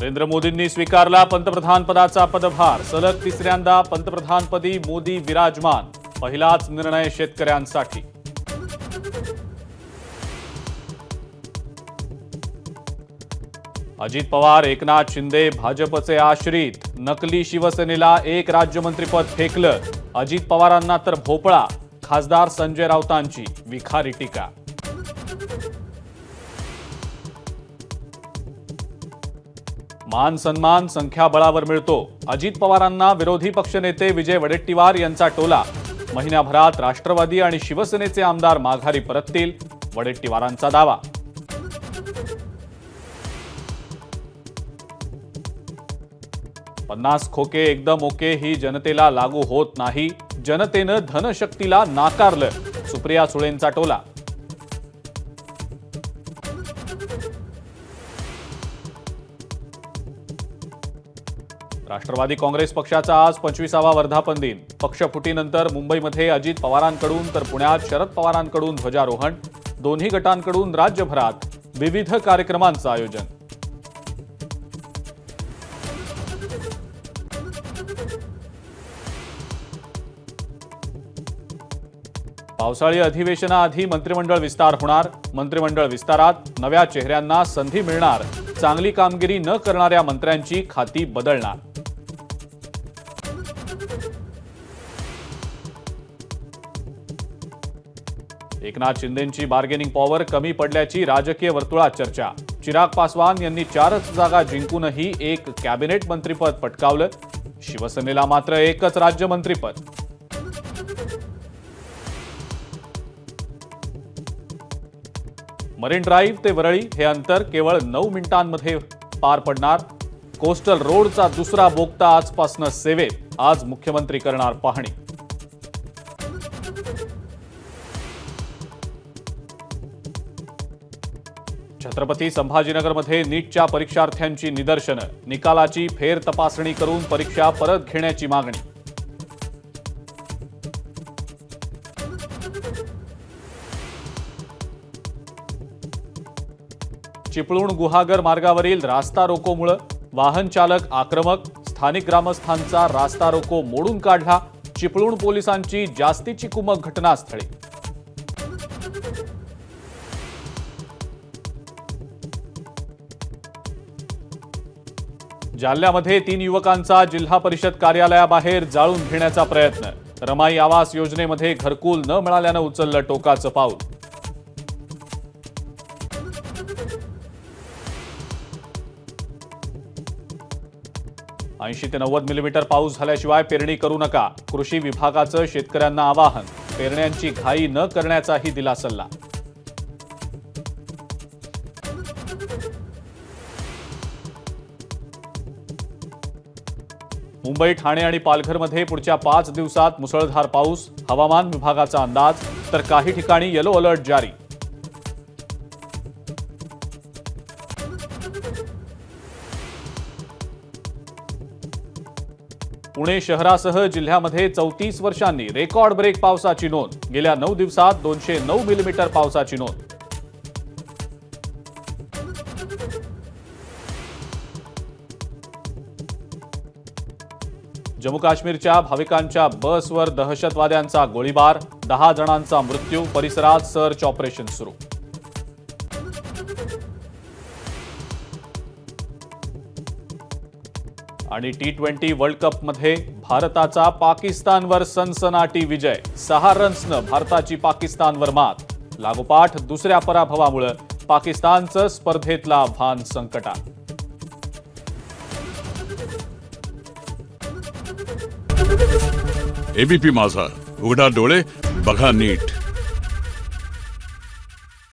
नरेंद्र मोदींनी स्वीकारला पंतप्रधान पदाचा पदभार। सलग तिसऱ्यांदा पंतप्रधानपदी मोदी विराजमान। पहिलाच निर्णय शेतकऱ्यांसाठी। अजित पवार, एकनाथ शिंदे भाजपचे आश्रित। नकली शिवसेनेला एक राज्यमंत्रीपद फेकलं। अजित पवारांना तर भोपळा। खासदार संजय राऊतांची विखारी टीका। मान सन्मान संख्याबळावर मिळतो। अजित पवारांना विरोधी पक्षनेते विजय वडेट्टीवार यांचा टोला। महिन्याभरात राष्ट्रवादी आणि शिवसेनेचे आमदार माघारी परततील, वडेट्टीवारांचा दावा। पन्नास खोके एकदम ओके ही जनतेला लागू होत नाही। जनतेनं धनशक्तीला नाकारलं, सुप्रिया सुळेंचा टोला। राष्ट्रवादी काँग्रेस पक्षाचा आज 25वा वर्धापन दिन। पक्षफुटीनंतर मुंबईमध्ये अजित पवारांकडून तर पुण्यात शरद पवारांकडून ध्वजारोहण। दोन्ही गटांकडून राज्यभरात विविध कार्यक्रमांचं आयोजन। पावसाळी अधिवेशनाआधी मंत्रिमंडळ विस्तार होणार। मंत्रिमंडळ विस्तारात नव्या चेहऱ्यांना संधी मिळणार। चांगली कामगिरी न करणाऱ्या मंत्र्यांची खाती बदलणार। एकनाथ शिंदेंची बार्गेनिंग पॉवर कमी पडल्याची राजकीय वर्तुळात चर्चा। चिराग पासवान यांनी 4च जागा जिंकूनही एक कॅबिनेट मंत्रीपद पटकावलं। शिवसेनेला मात्र एकच राज्यमंत्रीपद। मरीन ड्राईव्ह ते वरळी हे अंतर केवळ 9 मिनिटांमध्ये पार पडणार। कोस्टल रोडचा दुसरा बोगता आजपासून सेवेत। आज मुख्यमंत्री करणार पाहणी। छत्रपती संभाजीनगरमध्ये नीटच्या परीक्षार्थ्यांची निदर्शनं। निकालाची फेर तपासणी करून परीक्षा परत घेण्याची मागणी। चिपळूण गुहागर मार्गावरील रास्ता रोकोमुळे वाहन चालक आक्रमक। स्थानिक ग्रामस्थांचा रास्ता रोको मोडून काढला। चिपळूण पोलिसांची जास्तीची कुमक घटनास्थळी। जालन्यामध्ये 3 युवकांचा जिल्हा परिषद कार्यालयाबाहेर जाळून घेण्याचा प्रयत्न। रमाई आवास योजनेमध्ये घरकुल न मिळाल्यानं उचललं टोकाचं पाऊल। ऐंशी ते 90 मिलीमीटर पाऊस झाल्याशिवाय पेरणी करू नका। कृषी विभागाचं शेतकऱ्यांना आवाहन। पेरण्यांची घाई न करण्याचाही दिला सल्ला। मुंबई, ठाणे आणि पालघरमध्ये पुढच्या 5 दिवसात मुसळधार पाऊस। हवामान विभागाचा अंदाज, तर काही ठिकाणी येलो अलर्ट जारी। पुणे शहरासह जिल्ह्यामध्ये 34 वर्षांनी रेकॉर्ड ब्रेक पावसाची नोंद। गेल्या 9 दिवसात 209 मिलीमीटर पावसाची नोंद। जम्मू काश्मीरच्या भाविकांच्या बसवर दहशतवाद्यांचा गोळीबार। 10 जणांचा मृत्यू। परिसरात सर्च ऑपरेशन सुरू। आणि T20 वर्ल्ड कपमध्ये भारताचा पाकिस्तानवर सनसनाटी विजय। 6 रन्सनं भारताची पाकिस्तानवर मात। लागोपाठ दुसऱ्या पराभवामुळे पाकिस्तानचं स्पर्धेतलं आव्हान संकटात। एबीपी माझा, उघडा डोळे बघा नीट।